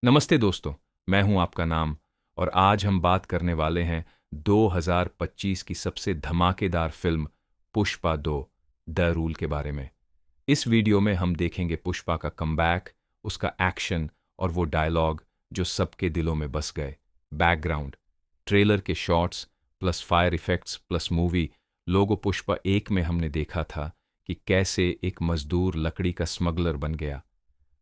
नमस्ते दोस्तों, मैं हूं आपका नाम और आज हम बात करने वाले हैं 2025 की सबसे धमाकेदार फिल्म पुष्पा 2 द रूल के बारे में। इस वीडियो में हम देखेंगे पुष्पा का कमबैक, उसका एक्शन और वो डायलॉग जो सबके दिलों में बस गए। बैकग्राउंड, ट्रेलर के shots plus fire effects plus movie logo Pushpa एक में हमने देखा था कि कैसे एक मजदूर लकड़ी का स्मगलर बन गया।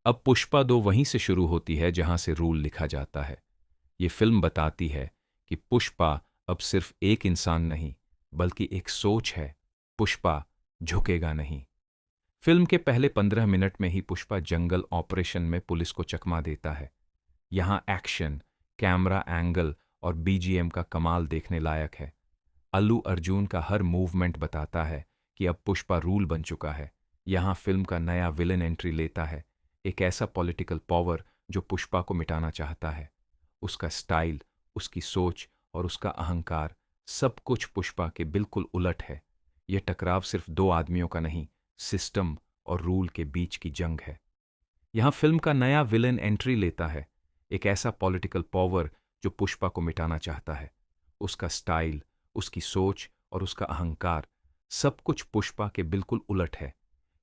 अब पुष्पा 2 वहीं से शुरू होती है जहां से रूल लिखा जाता है। ये फिल्म बताती है कि पुष्पा अब सिर्फ एक इंसान नहीं, बल्कि एक सोच है। पुष्पा झुकेगा नहीं। फिल्म के पहले 15 मिनट में ही पुष्पा जंगल ऑपरेशन में पुलिस को चकमा देता है। यहां एक्शन, कैमरा एंगल और बीजीएम का कमाल देखने लायक है। अल्लू अर्जुन का हर मूवमेंट बताता है कि अब पुष्पा रूल बन चुका है। यहां फिल्म का नया विलेन एंट्री लेता है, एक ऐसा पॉलिटिकल पावर जो पुष्पा को मिटाना चाहता है। उसका स्टाइल, उसकी सोच और उसका अहंकार, सब कुछ पुष्पा के बिल्कुल उलट है। यह टकराव सिर्फ दो आदमियों का नहीं, सिस्टम और रूल के बीच की जंग है। यहां फिल्म का नया विलेन एंट्री लेता है, एक ऐसा पॉलिटिकल पावर जो पुष्पा को मिटाना चाहता है। उसका स्टाइल, उसकी सोच और उसका अहंकार, सब कुछ पुष्पा के बिल्कुल उलट है।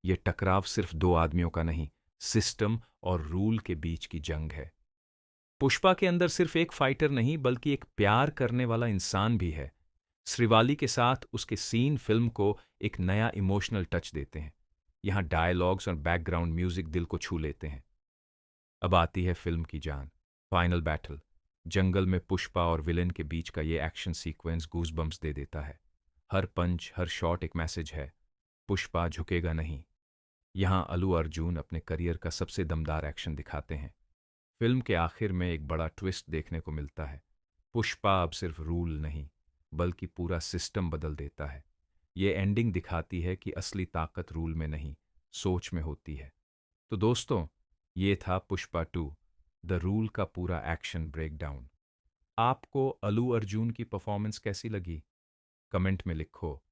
यह टकराव सिर्फ दो आदमियों का नहीं, सिस्टम और रूल के बीच की जंग है। पुष्पा के अंदर सिर्फ एक फाइटर नहीं, बल्कि एक प्यार करने वाला इंसान भी है। श्रीवाली के साथ उसके सीन फिल्म को एक नया इमोशनल टच देते हैं। यहां डायलॉग्स और बैकग्राउंड म्यूजिक दिल को छू लेते हैं। अब आती है फिल्म की जान, फाइनल बैटल। जंगल में पुष्पा और विलेन के बीच का ये एक्शन सीक्वेंस गूज़बम्प्स दे देता है। हर पंच, हर शॉट एक मैसेज है। पुष्पा झुकेगा नहीं। यहां अल्लू अर्जुन अपने करियर का सबसे दमदार एक्शन दिखाते हैं। फिल्म के आखिर में एक बड़ा ट्विस्ट देखने को मिलता है। पुष्पा अब सिर्फ रूल नहीं, बल्कि पूरा सिस्टम बदल देता है। ये एंडिंग दिखाती है कि असली ताकत रूल में नहीं, सोच में होती है। तो दोस्तों, ये था पुष्पा 2 द रूल का पूरा एक्शन ब्रेकडाउन। आपको अल्लू अर्जुन की परफॉर्मेंस कैसी लगी? कमेंट में लिखो।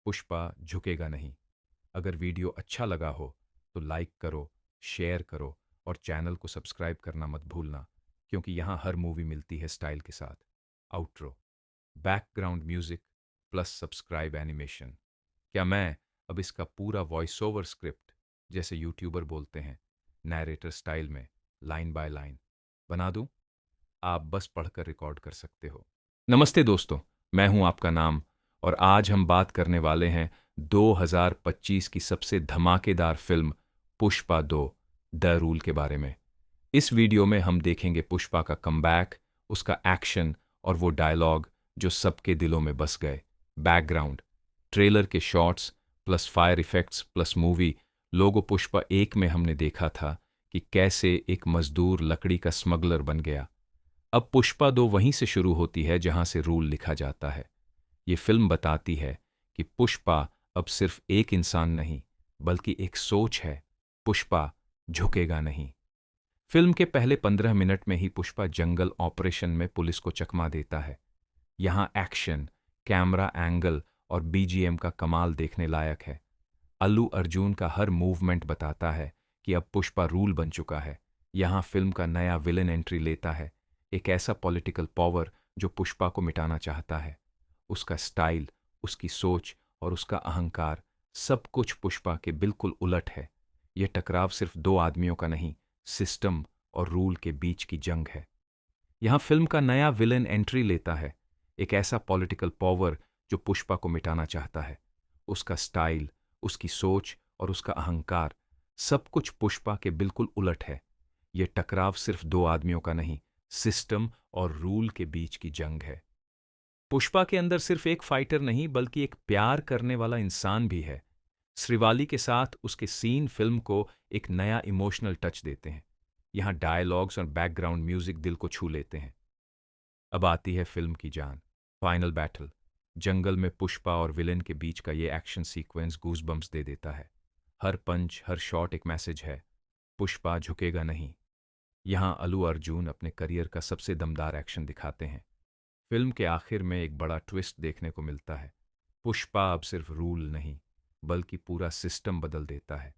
पुष्पा झुकेगा नहीं। अगर वीडियो अच्छा लगा हो तो लाइक करो, शेयर करो और चैनल को सब्सक्राइब करना मत भूलना, क्योंकि यहाँ हर मूवी मिलती है स्टाइल के साथ। Outro, background music plus subscribe animation. क्या मैं अब इसका पूरा वॉइस ओवर स्क्रिप्ट, जैसे यूट्यूबर बोलते हैं, नैरेटर स्टाइल में लाइन बाय लाइन बना दूं? आप बस पढ़कर रिकॉर्ड कर सकते हो। नमस्ते दोस्तों, मैं हूं आपका नाम और आज हम बात करने वाले हैं 2025 की सबसे धमाकेदार फिल्म पुष्पा 2 द रूल के बारे में। इस वीडियो में हम देखेंगे पुष्पा का कमबैक, उसका एक्शन और वो डायलॉग जो सबके दिलों में बस गए। बैकग्राउंड, ट्रेलर के shots plus fire effects plus movie logo Pushpa एक में हमने देखा था कि कैसे एक मजदूर लकड़ी का स्मगलर बन गया। अब पुष्पा 2 वहीं से शुरू होती है जहां से रूल लिखा जाता है। ये फिल्म बताती है कि पुष्पा अब सिर्फ एक इंसान नहीं, बल्कि एक सोच है। पुष्पा झुकेगा नहीं। फिल्म के पहले 15 मिनट में ही पुष्पा जंगल ऑपरेशन में पुलिस को चकमा देता है। यहां एक्शन, कैमरा एंगल और बीजीएम का कमाल देखने लायक है। अल्लू अर्जुन का हर मूवमेंट बताता है कि अब पुष्पा रूल बन चुका है। यहां फिल्म का नया विलेन एंट्री लेता है, एक ऐसा पॉलिटिकल पावर जो पुष्पा को मिटाना चाहता है। उसका स्टाइल, उसकी सोच और उसका अहंकार, सब कुछ पुष्पा के बिल्कुल उलट है। यह टकराव सिर्फ दो आदमियों का नहीं, सिस्टम और रूल के बीच की जंग है। यहां फिल्म का नया विलेन एंट्री लेता है, एक ऐसा पॉलिटिकल पावर जो पुष्पा को मिटाना चाहता है। उसका स्टाइल, उसकी सोच और उसका अहंकार, सब कुछ पुष्पा के बिल्कुल उलट है। यह टकराव सिर्फ दो आदमियों का नहीं, सिस्टम और रूल के बीच की जंग है। पुष्पा के अंदर सिर्फ एक फाइटर नहीं, बल्कि एक प्यार करने वाला इंसान भी है। श्रीवाली के साथ उसके सीन फिल्म को एक नया इमोशनल टच देते हैं। यहां डायलॉग्स और बैकग्राउंड म्यूजिक दिल को छू लेते हैं। अब आती है फिल्म की जान, फाइनल बैटल। जंगल में पुष्पा और विलेन के बीच का ये एक्शन सीक्वेंस गूज़बम्प्स दे देता है। हर पंच, हर शॉट एक मैसेज है। पुष्पा झुकेगा नहीं। यहां अल्लू अर्जुन अपने करियर का सबसे दमदार एक्शन दिखाते हैं। फिल्म के आखिर में एक बड़ा ट्विस्ट देखने को मिलता है। पुष्पा अब सिर्फ रूल नहीं, बल्कि पूरा सिस्टम बदल देता है।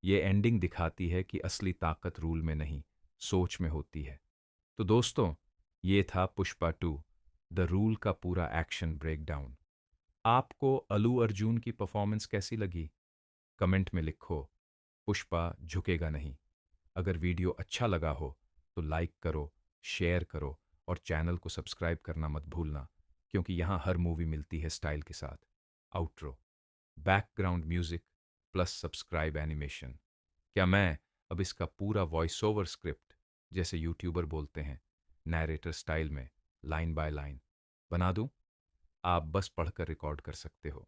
ये एंडिंग दिखाती है कि असली ताकत रूल में नहीं, सोच में होती है। तो दोस्तों, ये था पुष्पा 2 द रूल का पूरा एक्शन ब्रेकडाउन। आपको अल्लू अर्जुन की परफॉर्मेंस कैसी लगी? कमेंट में लिखो। पुष्पा झुकेगा नहीं। अगर वीडियो अच्छा लगा हो तो लाइक करो, शेयर करो और चैनल को सब्सक्राइब करना मत भूलना, क्योंकि यहाँ हर मूवी मिलती है स्टाइल के साथ। Outro, background music plus subscribe animation. क्या मैं अब इसका पूरा वॉइस ओवर स्क्रिप्ट, जैसे यूट्यूबर बोलते हैं, नैरेटर स्टाइल में लाइन बाय लाइन बना दूं? आप बस पढ़कर रिकॉर्ड कर सकते हो।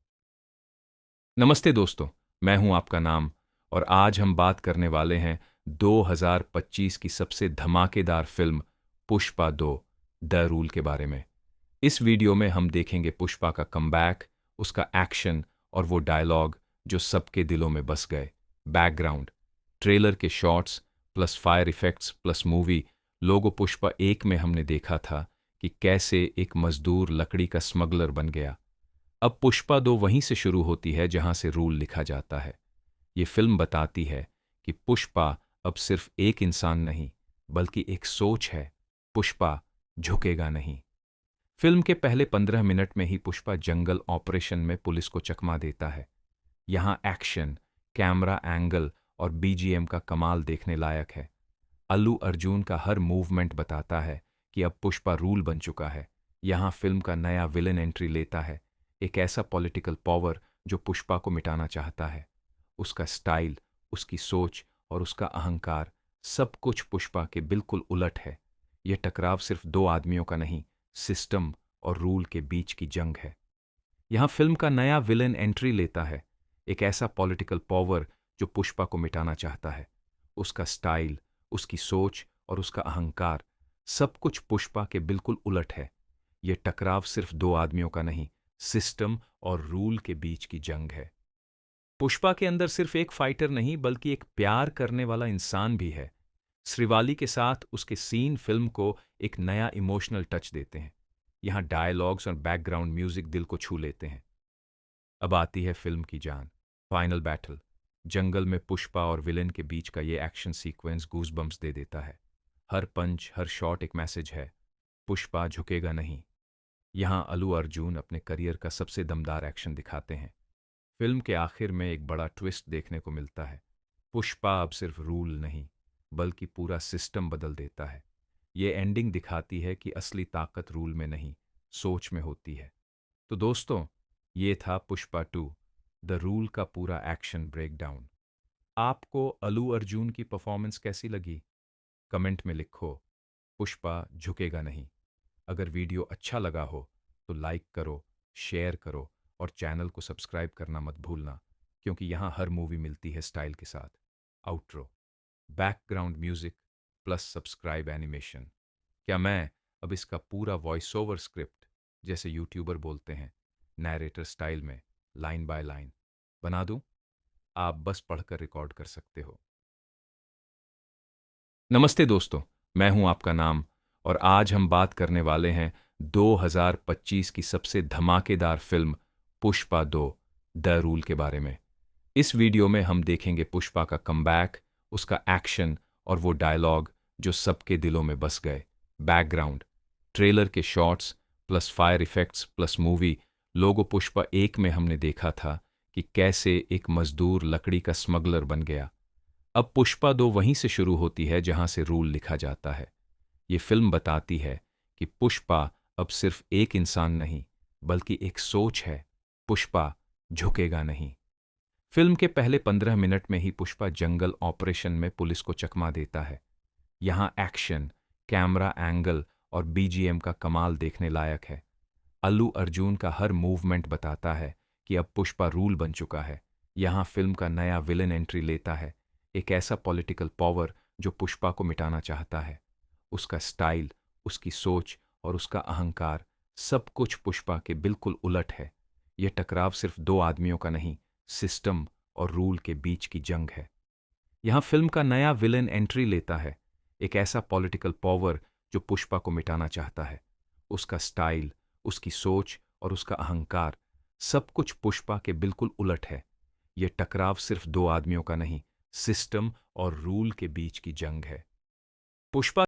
नमस्ते दोस्तों, मैं हूं आपका नाम और आज हम बात करने वाले हैं 2025 की सबसे धमाकेदार फिल्म पुष्पा 2 द रूल के बारे में। इस वीडियो में हम देखेंगे पुष्पा का कमबैक, उसका एक्शन और वो डायलॉग जो सबके दिलों में बस गए। बैकग्राउंड, ट्रेलर के shots plus fire effects plus movie logo Pushpa 1 में हमने देखा था कि कैसे एक मजदूर लकड़ी का स्मगलर बन गया। अब पुष्पा 2 वहीं से शुरू होती है जहां से रूल लिखा जाता है। ये फिल्म बताती है कि पुष्पा अब सिर्फ एक इंसान नहीं, बल्कि एक सोच है। पुष्पा झुकेगा नहीं। फिल्म के पहले 15 मिनट में ही पुष्पा जंगल ऑपरेशन में पुलिस को चकमा देता है। यहाँ एक्शन, कैमरा एंगल और बीजीएम का कमाल देखने लायक है। अल्लू अर्जुन का हर मूवमेंट बताता है कि अब पुष्पा रूल बन चुका है। यहाँ फिल्म का नया विलेन एंट्री लेता है, एक ऐसा पॉलिटिकल पावर जो पुष्पा को मिटाना चाहता है। उसका स्टाइल, उसकी सोच और उसका अहंकार, सब कुछ पुष्पा के बिल्कुल उलट है। यह टकराव सिर्फ दो आदमियों का नहीं, सिस्टम और रूल के बीच की जंग है। यहाँ फिल्म का नया विलेन एंट्री लेता है, एक ऐसा पॉलिटिकल पावर जो पुष्पा को मिटाना चाहता है। उसका स्टाइल, उसकी सोच और उसका अहंकार, सब कुछ पुष्पा के बिल्कुल उलट है। यह टकराव सिर्फ दो आदमियों का नहीं, सिस्टम और रूल के बीच की जंग है। पुष्पा के अंदर सिर्फ एक फाइटर नहीं, बल्कि एक प्यार करने वाला इंसान भी है। श्रीवाली के साथ उसके सीन फिल्म को एक नया इमोशनल टच देते हैं। यहाँ डायलॉग्स और बैकग्राउंड म्यूजिक दिल को छू लेते हैं। अब आती है फिल्म की जान, फाइनल बैटल। जंगल में पुष्पा और विलेन के बीच का ये एक्शन सीक्वेंस गूज़बम्प्स दे देता है। हर पंच, हर शॉट एक मैसेज है। पुष्पा झुकेगा नहीं। यहाँ अल्लू अर्जुन अपने करियर का सबसे दमदार एक्शन दिखाते हैं। फिल्म के आखिर में एक बड़ा ट्विस्ट देखने को मिलता है। पुष्पा अब सिर्फ रूल नहीं, बल्कि पूरा सिस्टम बदल देता है। ये एंडिंग दिखाती है कि असली ताकत रूल में नहीं, सोच में होती है। तो दोस्तों, ये था पुष्पा 2 द रूल का पूरा एक्शन ब्रेकडाउन। आपको अल्लू अर्जुन की परफॉर्मेंस कैसी लगी? कमेंट में लिखो। पुष्पा झुकेगा नहीं। अगर वीडियो अच्छा लगा हो तो लाइक करो, शेयर करो और चैनल को सब्सक्राइब करना मत भूलना, क्योंकि यहाँ हर मूवी मिलती है स्टाइल के साथ। Outro, background music plus subscribe animation. क्या मैं अब इसका पूरा वॉइस ओवर स्क्रिप्ट, जैसे यूट्यूबर बोलते हैं, नैरेटर स्टाइल में लाइन बाय लाइन बना दूं? आप बस पढ़कर रिकॉर्ड कर सकते हो। नमस्ते दोस्तों, मैं हूं आपका नाम और आज हम बात करने वाले हैं 2025 की सबसे धमाकेदार फिल्म पुष्पा 2 द रूल के बारे में। इस वीडियो में हम देखेंगे पुष्पा का कमबैक, उसका एक्शन और वो डायलॉग जो सबके दिलों में बस गए। बैकग्राउंड, ट्रेलर के shots plus fire effects plus movie logo Pushpa 1 में हमने देखा था कि कैसे एक मजदूर लकड़ी का स्मगलर बन गया। अब पुष्पा 2 वहीं से शुरू होती है जहां से रूल लिखा जाता है। ये फिल्म बताती है कि पुष्पा अब सिर्फ एक इंसान नहीं, बल्कि एक सोच है। पुष्पा झुकेगा नहीं। फिल्म के पहले 15 मिनट में ही पुष्पा जंगल ऑपरेशन में पुलिस को चकमा देता है। यहाँ एक्शन, कैमरा एंगल और बीजीएम का कमाल देखने लायक है। अल्लू अर्जुन का हर मूवमेंट बताता है कि अब पुष्पा रूल बन चुका है। यहाँ फिल्म का नया विलेन एंट्री लेता है, एक ऐसा पॉलिटिकल पावर जो पुष्पा को मिटाना चाहता है। उसका स्टाइल, उसकी सोच और उसका अहंकार, सब कुछ पुष्पा के बिल्कुल उलट है। यह टकराव सिर्फ दो आदमियों का नहीं, सिस्टम और रूल के बीच की जंग है। यहाँ फिल्म का नया विलेन एंट्री लेता है, एक ऐसा पॉलिटिकल पावर जो पुष्पा को मिटाना चाहता है। उसका स्टाइल, उसकी सोच और उसका अहंकार, सब कुछ पुष्पा के बिल्कुल उलट है। यह टकराव सिर्फ दो आदमियों का नहीं, सिस्टम और रूल के बीच की जंग है। पुष्पा